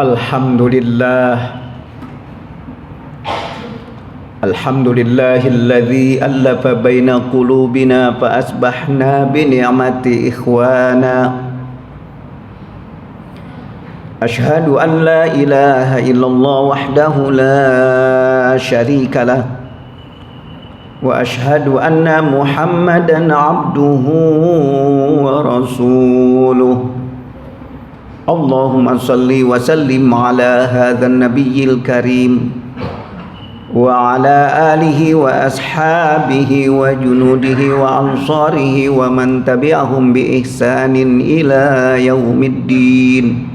Alhamdulillah. Alhamdulillahilladzi allafa baina qulubina fa asbahna bi ni'mati ikhwana. Ashhadu an la ilaha illallah wahdahu la syarika lah wa ashhadu anna Muhammadan abduhu wa rasuluh. Allahumma salli wa sallim ala hadzal nabiyil karim wa ala alihi wa ashabihi wa junudihi wa ansarihi wa man tabi'ahum bi ihsanin ila yaumiddin.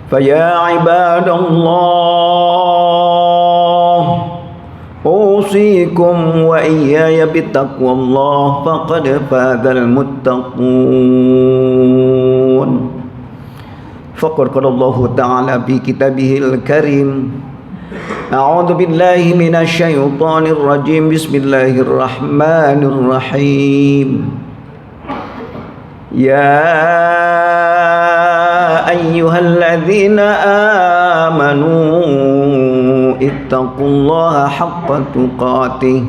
Faya ibadallah, usikum wa iyaya bittaqwallah faqad fazal muttaqun. Faqad qala Allah ta'ala fi kitabihil karim. A'udzu billahi minasy syaithanir rajim. Bismillahirrahmanirrahim. Ya ayyuhalladzina amanu ittaqullaha haqqa tuqatih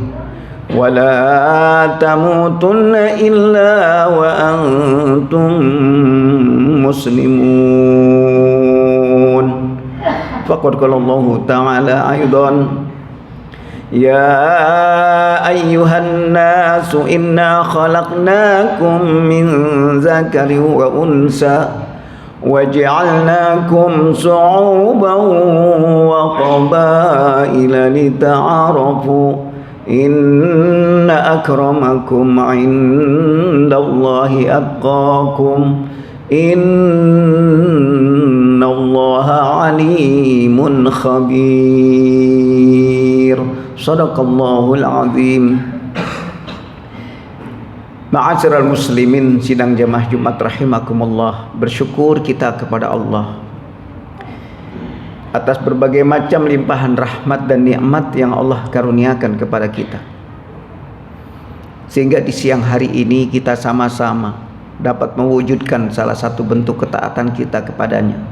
wa la tamutunna illa wa antum muslimun. Faqad qala Allah ta'ala aidan. Ya ayyuhan nasu inna khalaqnakum min dzakarin wa unsa waj'alnakum syu'uban wa qabaila lita'arafu inna akramakum 'indallahi atqakum innallaha alimun khabir. Shadaqallahul azim. Ma'asyiral muslimin, sidang jamaah Jumat rahimakumullah, bersyukur kita kepada Allah atas berbagai macam limpahan rahmat dan nikmat yang Allah karuniakan kepada kita, sehingga di siang hari ini kita sama-sama dapat mewujudkan salah satu bentuk ketaatan kita kepadanya,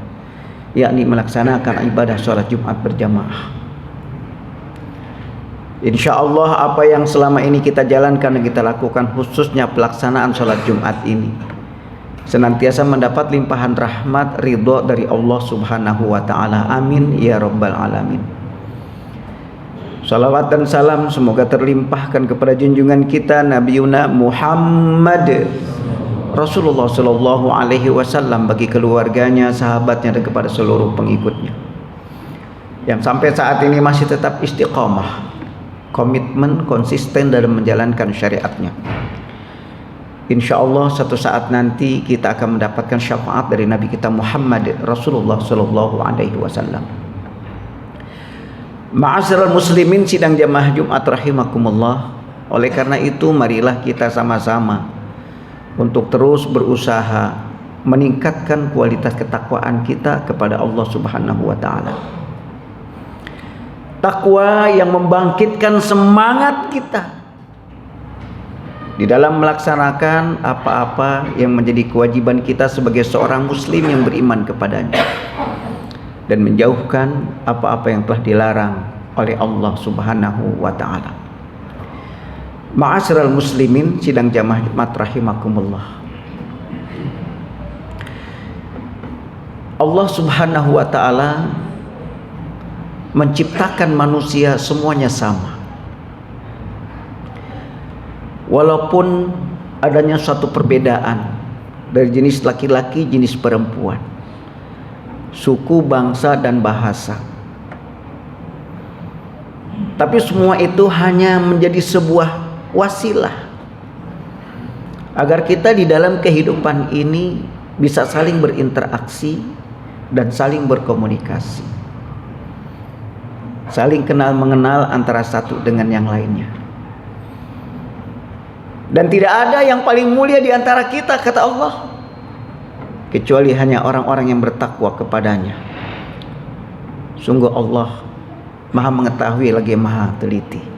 yakni melaksanakan ibadah sholat Jumat berjamaah. Insya Allah apa yang selama ini kita jalankan dan kita lakukan, khususnya pelaksanaan sholat Jumat ini, senantiasa mendapat limpahan rahmat ridho dari Allah subhanahu wa ta'ala. Amin ya rabbal alamin. Salawat dan salam semoga terlimpahkan kepada junjungan kita Nabiuna Muhammad Rasulullah sallallahu alaihi wasallam, bagi keluarganya, sahabatnya, dan kepada seluruh pengikutnya yang sampai saat ini masih tetap istiqamah, komitmen, konsisten dalam menjalankan syariatnya. Insya Allah satu saat nanti kita akan mendapatkan syafaat dari Nabi kita Muhammad Rasulullah sallallahu alaihi wasallam. Ma'asyiral muslimin, sidang jamaah Jumat rahimakumullah. Oleh karena itu marilah kita sama-sama untuk terus berusaha meningkatkan kualitas ketakwaan kita kepada Allah Subhanahu wa taala. Takwa yang membangkitkan semangat kita di dalam melaksanakan apa-apa yang menjadi kewajiban kita sebagai seorang muslim yang beriman kepadanya, dan menjauhkan apa-apa yang telah dilarang oleh Allah Subhanahu wa taala. Ma'asyiral muslimin, sidang jamaah Jumat rahimakumullah. Allah Subhanahu wa taala menciptakan manusia semuanya sama, walaupun adanya suatu perbedaan dari jenis laki-laki, jenis perempuan, suku, bangsa, dan bahasa. Tapi semua itu hanya menjadi sebuah wasilah agar kita di dalam kehidupan ini bisa saling berinteraksi dan saling berkomunikasi, saling kenal mengenal antara satu dengan yang lainnya. Dan tidak ada yang paling mulia di antara kita, kata Allah, kecuali hanya orang-orang yang bertakwa kepadanya. Sungguh Allah Maha mengetahui lagi Maha teliti.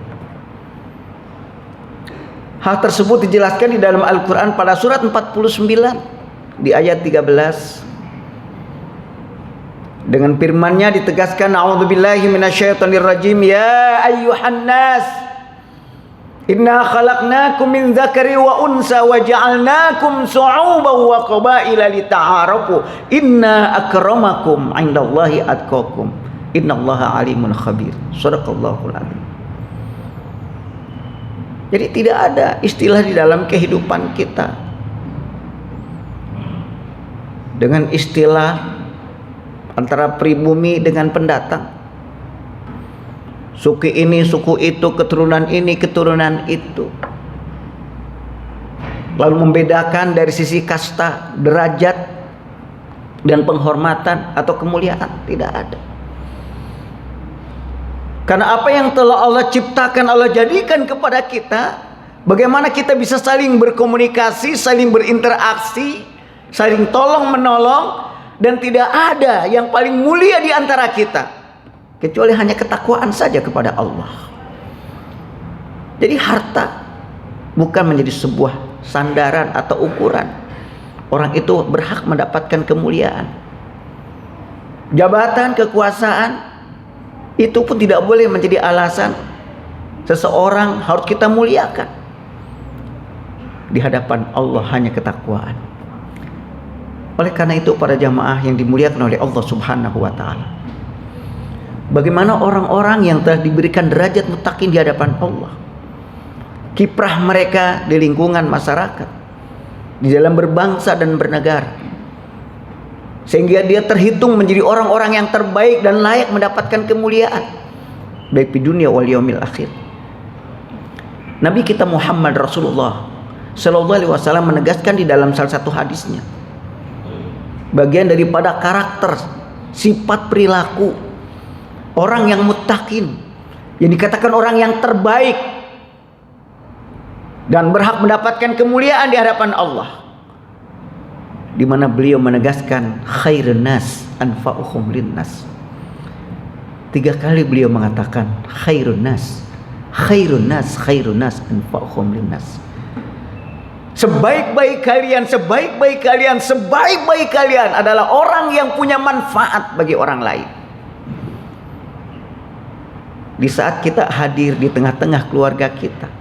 Hal tersebut dijelaskan di dalam Al-Quran pada surat 49 di ayat 13. Dengan firman-Nya ditegaskan, a'udzubillahi minasyaitonirrajim, ya ayyuhan nas inna khalaqnakum min dzakari wa unsa wa ja'alnakum syu'uban wa qabaila lita'arafu inna akramakum 'indallahi atqakum innallaha alimun khabir. Shadaqallahul adzim. Jadi tidak ada istilah di dalam kehidupan kita dengan istilah antara pribumi dengan pendatang, suku ini, suku itu, keturunan ini, keturunan itu, lalu membedakan dari sisi kasta, derajat, dan penghormatan atau kemuliaan. Tidak ada. Karena apa yang telah Allah ciptakan, Allah jadikan kepada kita, bagaimana kita bisa saling berkomunikasi, saling berinteraksi, saling tolong menolong, dan tidak ada yang paling mulia di antara kita kecuali hanya ketakwaan saja kepada Allah. Jadi harta bukan menjadi sebuah sandaran atau ukuran orang itu berhak mendapatkan kemuliaan. Jabatan, kekuasaan itu pun tidak boleh menjadi alasan seseorang harus kita muliakan. Di hadapan Allah hanya ketakwaan. Oleh karena itu para jamaah yang dimuliakan oleh Allah Subhanahu wa taala, bagaimana orang-orang yang telah diberikan derajat muttaqin di hadapan Allah, kiprah mereka di lingkungan masyarakat, di dalam berbangsa dan bernegara, sehingga dia terhitung menjadi orang-orang yang terbaik dan layak mendapatkan kemuliaan baik di dunia wal yaumil akhir. Nabi kita Muhammad Rasulullah sallallahu alaihi wasallam menegaskan di dalam salah satu hadisnya, bagian daripada karakter, sifat perilaku orang yang muttaqin, yang dikatakan orang yang terbaik dan berhak mendapatkan kemuliaan di hadapan Allah, di mana beliau menegaskan khairun nas anfa'uhum linnas. 3 kali beliau mengatakan khairun nas, khairun nas, khairun nas anfa'uhum linnas. Sebaik-baik kalian, sebaik-baik kalian, sebaik-baik kalian adalah orang yang punya manfaat bagi orang lain. Di saat kita hadir di tengah-tengah keluarga kita,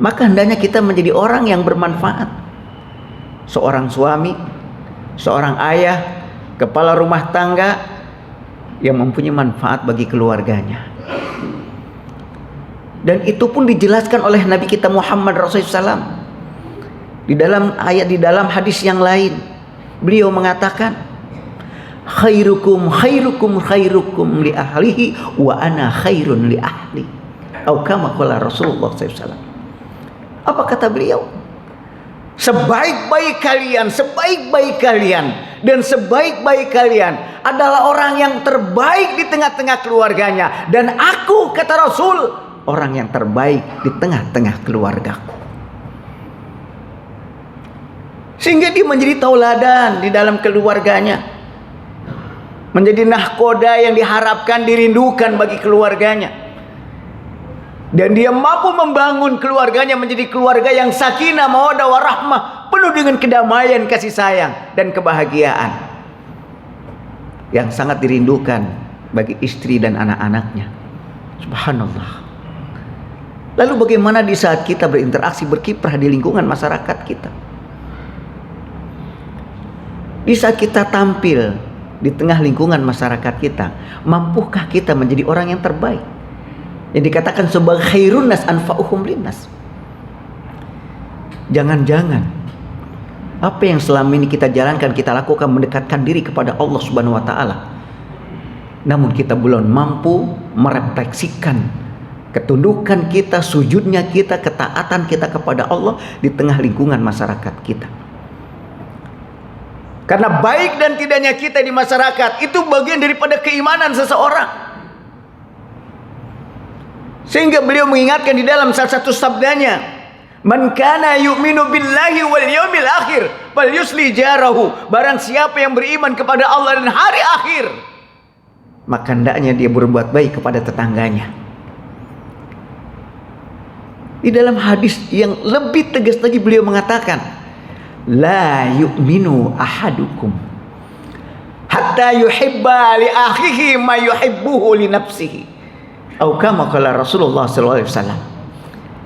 maka hendaknya kita menjadi orang yang bermanfaat. Seorang suami, seorang ayah, kepala rumah tangga yang mempunyai manfaat bagi keluarganya. Dan itu pun dijelaskan oleh Nabi kita Muhammad Rasulullah SAW di dalam ayat, di dalam hadis yang lain. Beliau mengatakan, khairukum khairukum khairukum li ahlihi wa ana khairun li ahli, atau kama qala Rasulullah SAW. Apa kata beliau? Sebaik-baik kalian, sebaik-baik kalian, dan sebaik-baik kalian adalah orang yang terbaik di tengah-tengah keluarganya, dan aku, kata Rasul, orang yang terbaik di tengah-tengah keluargaku. Sehingga dia menjadi tauladan di dalam keluarganya, menjadi nahkoda yang diharapkan, dirindukan bagi keluarganya. Dan dia mampu membangun keluarganya menjadi keluarga yang sakinah, mawaddah, warahmah, penuh dengan kedamaian, kasih sayang, dan kebahagiaan yang sangat dirindukan bagi istri dan anak-anaknya. Subhanallah. Lalu bagaimana di saat kita berinteraksi, berkiprah di lingkungan masyarakat kita? Di saat kita tampil di tengah lingkungan masyarakat kita, mampukah kita menjadi orang yang terbaik? Yang dikatakan sebagai khairun nas anfa'uhum linnas. Jangan-jangan apa yang selama ini kita jalankan, kita lakukan mendekatkan diri kepada Allah Subhanahu wa taala, namun kita belum mampu merefleksikan ketundukan kita, sujudnya kita, ketaatan kita kepada Allah di tengah lingkungan masyarakat kita. Karena baik dan tidaknya kita di masyarakat itu bagian daripada keimanan seseorang. Sehingga beliau mengingatkan di dalam salah satu sabdanya, man kana yu'minu billahi wal yaumil akhir falyusli jarahu. Barang siapa yang beriman kepada Allah dan hari akhir, maka hendaknya dia berbuat baik kepada tetangganya. Di dalam hadis yang lebih tegas lagi beliau mengatakan, la yu'minu ahadukum hatta yuhibba li akhihi ma yuhibbuhu li nafsihi. Atau kama qala Rasulullah sallallahu alaihi wasallam.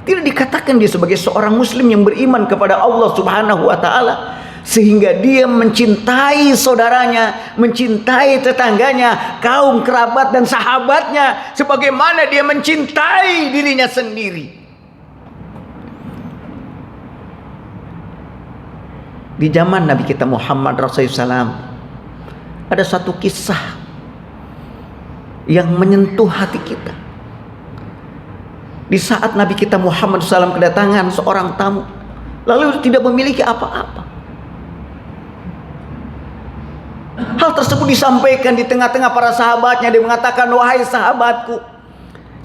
Tidak dikatakan dia sebagai seorang muslim yang beriman kepada Allah Subhanahu wa taala sehingga dia mencintai saudaranya, mencintai tetangganya, kaum kerabat dan sahabatnya sebagaimana dia mencintai dirinya sendiri. Di zaman Nabi kita Muhammad Rasulullah SAW ada satu kisah yang menyentuh hati kita. Di saat Nabi kita Muhammad SAW kedatangan seorang tamu, lalu tidak memiliki apa-apa. Hal tersebut disampaikan di tengah-tengah para sahabatnya. Dia mengatakan, wahai sahabatku,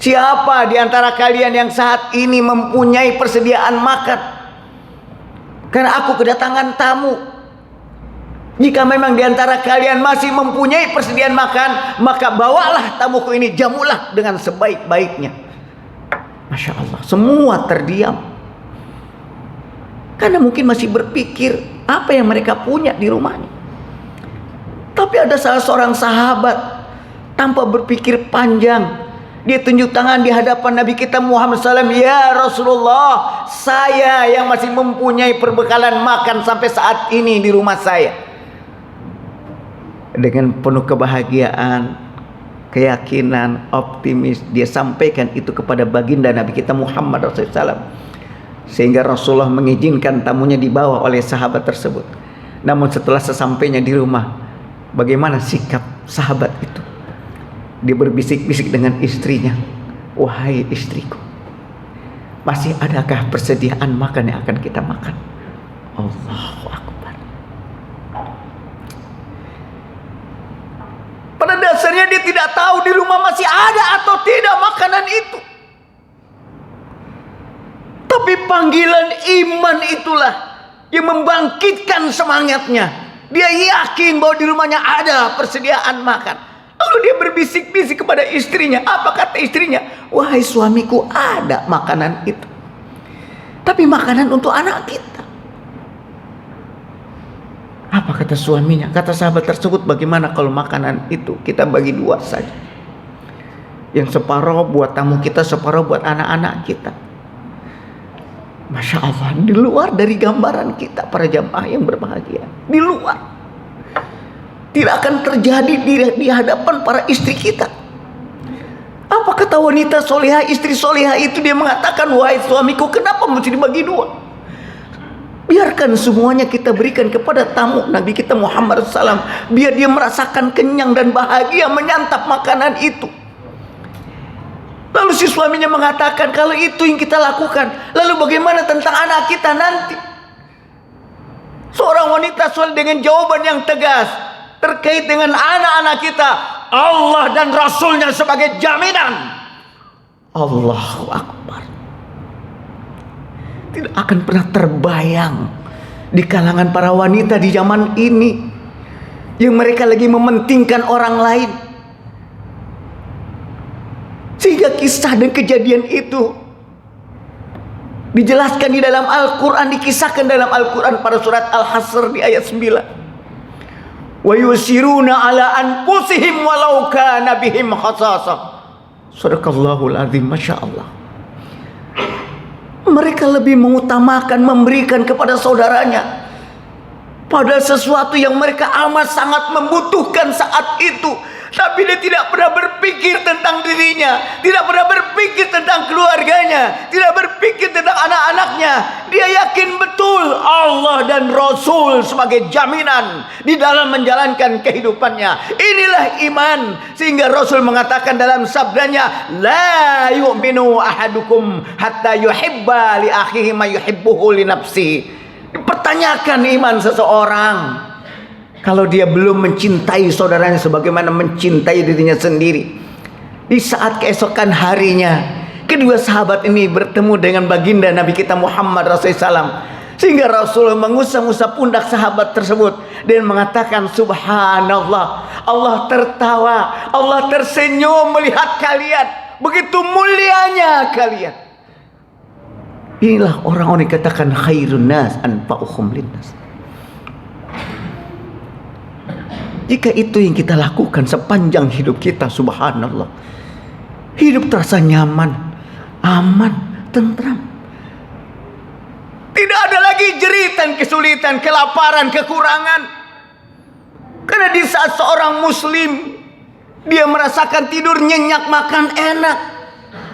siapa di antara kalian yang saat ini mempunyai persediaan makan? Karena aku kedatangan tamu. Jika memang di antara kalian masih mempunyai persediaan makan, maka bawalah tamuku ini, jamulah dengan sebaik-baiknya. Masya Allah, semua terdiam. Karena mungkin masih berpikir apa yang mereka punya di rumahnya. Tapi ada salah seorang sahabat tanpa berpikir panjang, dia tunjuk tangan di hadapan Nabi kita Muhammad SAW. Ya Rasulullah, saya yang masih mempunyai perbekalan makan sampai saat ini di rumah saya. Dengan penuh kebahagiaan, keyakinan, optimis, dia sampaikan itu kepada baginda Nabi kita Muhammad SAW. Sehingga Rasulullah mengizinkan tamunya dibawa oleh sahabat tersebut. Namun setelah sesampainya di rumah, bagaimana sikap sahabat itu? Dia berbisik-bisik dengan istrinya, wahai istriku, masih adakah persediaan makan yang akan kita makan? Allahu Akbar. Pada dasarnya dia tidak tahu di rumah masih ada atau tidak makanan itu. Tapi panggilan iman itulah yang membangkitkan semangatnya. Dia yakin bahwa di rumahnya ada persediaan makan. Lalu dia berbisik-bisik kepada istrinya. Apa kata istrinya? Wahai suamiku, ada makanan itu, tapi makanan untuk anak kita. Apa kata suaminya? Kata sahabat tersebut, bagaimana kalau makanan itu kita bagi dua saja? Yang separuh buat tamu kita, separuh buat anak-anak kita. Masya Allah, di luar dari gambaran kita para jamaah yang berbahagia. Di luar. Tidak akan terjadi di hadapan para istri kita. Apa kata wanita solehah, istri solehah itu? Dia mengatakan, wahai suamiku, kenapa mesti dibagi dua? Biarkan semuanya kita berikan kepada tamu Nabi kita Muhammad SAW. Biar dia merasakan kenyang dan bahagia menyantap makanan itu. Lalu si suaminya mengatakan, kalau itu yang kita lakukan, lalu bagaimana tentang anak kita nanti? Seorang wanita soleh dengan jawaban yang tegas terkait dengan anak-anak kita, Allah dan Rasulnya sebagai jaminan. Allahu Akbar. Tidak akan pernah terbayang di kalangan para wanita di zaman ini yang mereka lagi mementingkan orang lain, sehingga kisah dan kejadian itu dijelaskan di dalam Al-Quran, dikisahkan dalam Al-Quran pada surat Al-Hasr di ayat 9. Wa yusiruna ala anfusihim walau kana bihim khasasah. Sadaqallahul azim. Masya Allah. Mereka lebih mengutamakan memberikan kepada saudaranya, padahal sesuatu yang mereka amat sangat membutuhkan saat itu. Tapi dia tidak pernah berpikir tentang dirinya, tidak pernah berpikir tentang keluarganya, tidak berpikir tentang anak-anaknya. Dia yakin betul Allah dan Rasul sebagai jaminan di dalam menjalankan kehidupannya. Inilah iman. Sehingga Rasul mengatakan dalam sabdanya, la yu'minu ahadukum hatta yuhibba li akhihi ma yuhibbuhu li nafsihi. Dipertanyakan iman seseorang kalau dia belum mencintai saudaranya sebagaimana mencintai dirinya sendiri. Di saat keesokan harinya, kedua sahabat ini bertemu dengan baginda Nabi kita Muhammad Rasulullah SAW. Sehingga Rasul mengusap-usap pundak sahabat tersebut dan mengatakan, subhanallah, Allah tertawa, Allah tersenyum melihat kalian. Begitu mulianya kalian. Inilah orang-orang yang dikatakan khairun nas anfa'uhum linnas. Jika itu yang kita lakukan sepanjang hidup kita, subhanallah, hidup terasa nyaman, aman, tentram. Tidak ada lagi jeritan, kesulitan, kelaparan, kekurangan. Karena di saat seorang muslim dia merasakan tidur nyenyak, makan enak,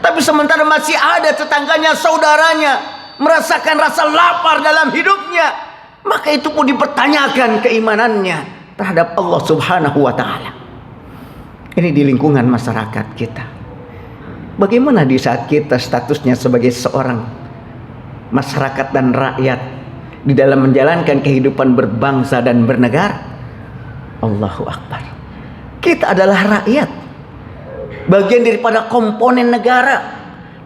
tapi sementara masih ada tetangganya, saudaranya merasakan rasa lapar dalam hidupnya, maka itu pun dipertanyakan keimanannya terhadap Allah Subhanahu wa ta'ala. Ini di lingkungan masyarakat kita. Bagaimana di saat kita statusnya sebagai seorang masyarakat dan rakyat di dalam menjalankan kehidupan berbangsa dan bernegara? Allahu Akbar. Kita adalah rakyat, bagian daripada komponen negara.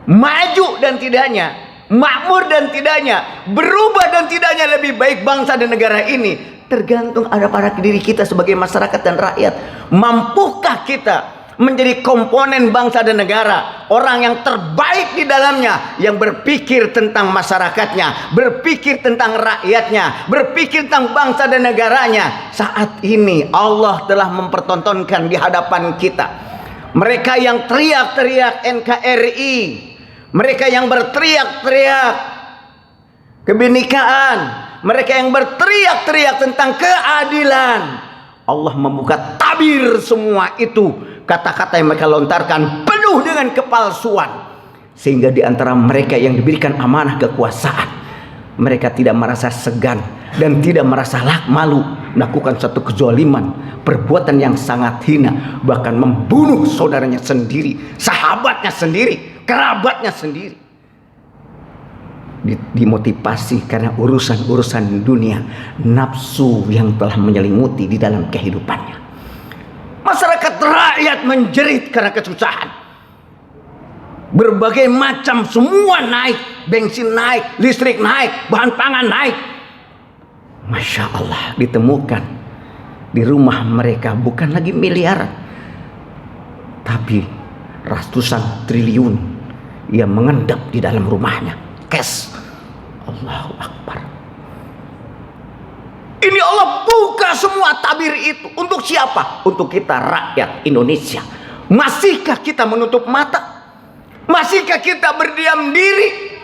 Maju dan tidaknya, makmur dan tidaknya, berubah dan tidaknya lebih baik bangsa dan negara ini tergantung ada pada diri kita sebagai masyarakat dan rakyat. Mampukah kita menjadi komponen bangsa dan negara, orang yang terbaik di dalamnya, yang berpikir tentang masyarakatnya, berpikir tentang rakyatnya, berpikir tentang bangsa dan negaranya. Saat ini Allah telah mempertontonkan di hadapan kita mereka yang teriak-teriak NKRI, mereka yang berteriak-teriak kebinekaan, mereka yang berteriak-teriak tentang keadilan. Allah membuka tabir semua itu. Kata-kata yang mereka lontarkan penuh dengan kepalsuan, sehingga di antara mereka yang diberikan amanah kekuasaan, mereka tidak merasa segan dan tidak merasa malu melakukan satu kezaliman, perbuatan yang sangat hina, bahkan membunuh saudaranya sendiri, sahabatnya sendiri, kerabatnya sendiri. Dimotivasi karena urusan-urusan dunia, nafsu yang telah menyelimuti di dalam kehidupannya. Masyarakat rakyat menjerit karena kesusahan. Berbagai macam semua naik, bensin naik, listrik naik, bahan pangan naik. Masya Allah, ditemukan di rumah mereka bukan lagi miliaran, tapi ratusan triliun yang mengendap di dalam rumahnya, cash. Allahu Akbar. Ini Allah buka semua tabir itu. Untuk siapa? Untuk kita rakyat Indonesia. Masihkah kita menutup mata? Masihkah kita berdiam diri,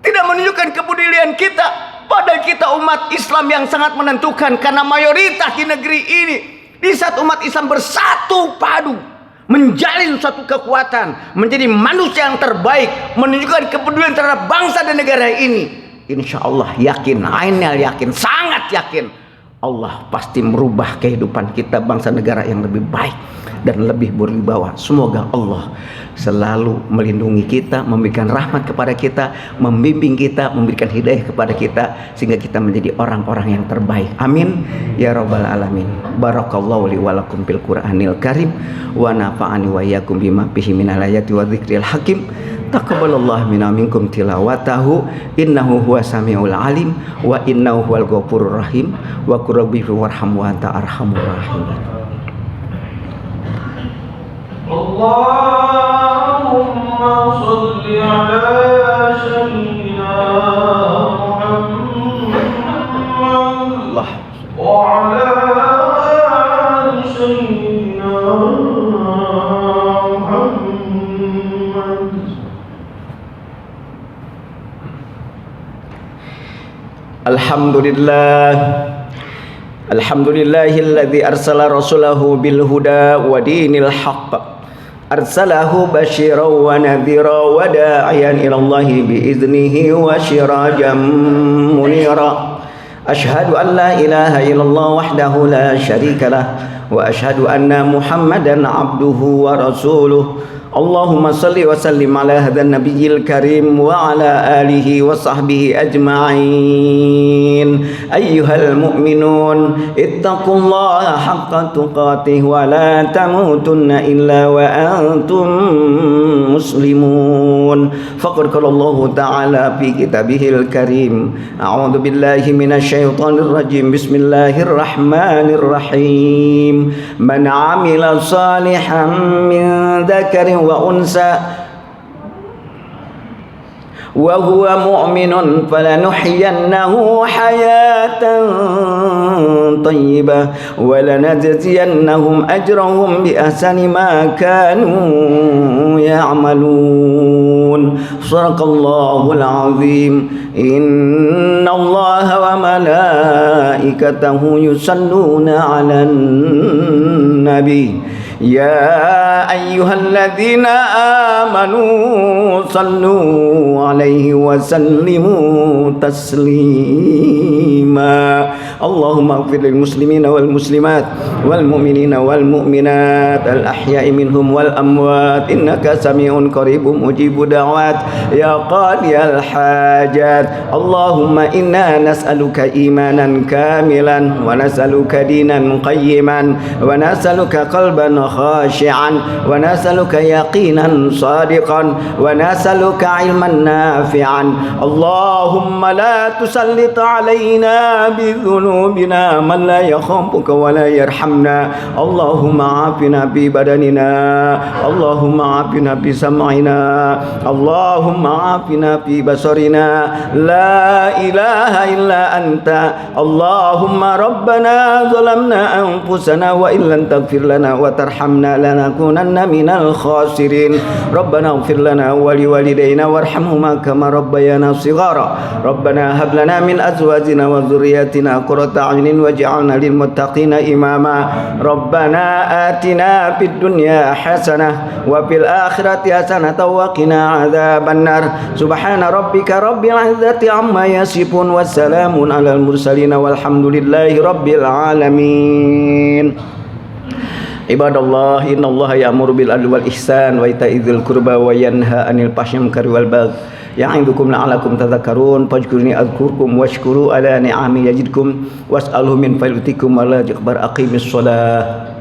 tidak menunjukkan kepedulian kita? Padahal kita umat Islam yang sangat menentukan, karena mayoritas di negeri ini. Di saat umat Islam bersatu padu, menjalin suatu kekuatan, menjadi manusia yang terbaik, menunjukkan kepedulian terhadap bangsa dan negara ini, insya Allah yakin, ainal yakin, sangat yakin, Allah pasti merubah kehidupan kita, bangsa negara yang lebih baik dan lebih berwibawa. Semoga Allah selalu melindungi kita, memberikan rahmat kepada kita, membimbing kita, memberikan hidayah kepada kita, sehingga kita menjadi orang-orang yang terbaik. Amin ya rabbal alamin. Barakallahu li wa lakum bil Qur'anil karim wa nafa'ani wa iyyakum bima fihi minal ayati wa dzikril hakim. Taqabbalallahu minna minkum tilawatahu innahu huwas samiul alim wa innahu huwal ghafurur rahim wa qur rabbi warham wa anta arhamur rahimin. Allahumma shalli ala sayyidina Muhammad wa ala ali sayyidina Muhammad. Alhamdulillah, alhamdulillahilladzi arsala rasulahu bil huda wa dinil haqq, arsalahu basyiran wa nadhira wa da'iyan ila Allahi bi iznihi wa sirajan munira. Ashhadu an la ilaha illallah wahdahu la syarika lah wa ashhadu anna Muhammadan abduhu wa rasuluh. Allahumma salli wa sallim ala hadzal nabiyil karim wa ala alihi wa sahbihi ajma'in. Ayyuhal mu'minun ittaqullaha haqqa tuqatih wa la tamutunna illa wa antum muslimun. Faqad qala Allah ta'ala fi kitabihil karim, a'udzu billahi minasy syaithanir rajim, bismillahirrahmanirrahim. Man 'amila shalihan min dzakarin wa unsa وهو مؤمن فلنحيينه حياة طيبة ولنجزينهم أجرهم بأحسن ما كانوا يعملون. صدق الله العظيم. إن الله وملائكته يصلون على النبي يا أيها الذين آمنوا صلوا عليه وسلموا تسليما. اللهم اغفر للمسلمين والمسلمات والمؤمنين والمؤمنات الأحياء منهم والأموات إنك سميع قريب مجيب دعوات يا قاضي الحاجات. اللهم إنا نسألك إيمانا كاملا ونسألك دينا قيما ونسألك قلبا خاشعا ونسألك يقينا صادقا ونسألك علما نافعا. اللهم لا تسلط علينا بذنوبنا من لا يخافك ولا يرحمنا. اللهم عافنا في بدننا، اللهم عافنا في سمعنا، اللهم عافنا في بصرنا. لا إله إلا أنت. اللهم ربنا ظلمنا أنفسنا وإن لم تغفر لنا وترحمنا لنكونن من الخاسرين. ربنا اغفر لنا ولوالدينا وارحمهما كما ربيانا صغارا. ربنا هب لنا من أزواجنا وذرياتنا قرة أعين واجعلنا للمتقين إماما. ربنا آتنا في الدنيا حسنة وفي الآخرة حسنة وقنا عذاب النار. سبحان ربك رب العزة عما يصفون والسلام على المرسلين والحمد لله رب العالمين. Ibadallah, innallaha ya'muru bil adli wal ihsan wa ita'i dzil qurba wa yanha 'anil fahsya'i wal munkari wal baghi ya'idukum la'allakum tadhakkarun. Fadhkuruni adhkurkum washkuru ala ni'ami yazidkum was'alhu min fadlatikum wa la takbar. Aqimis shalah.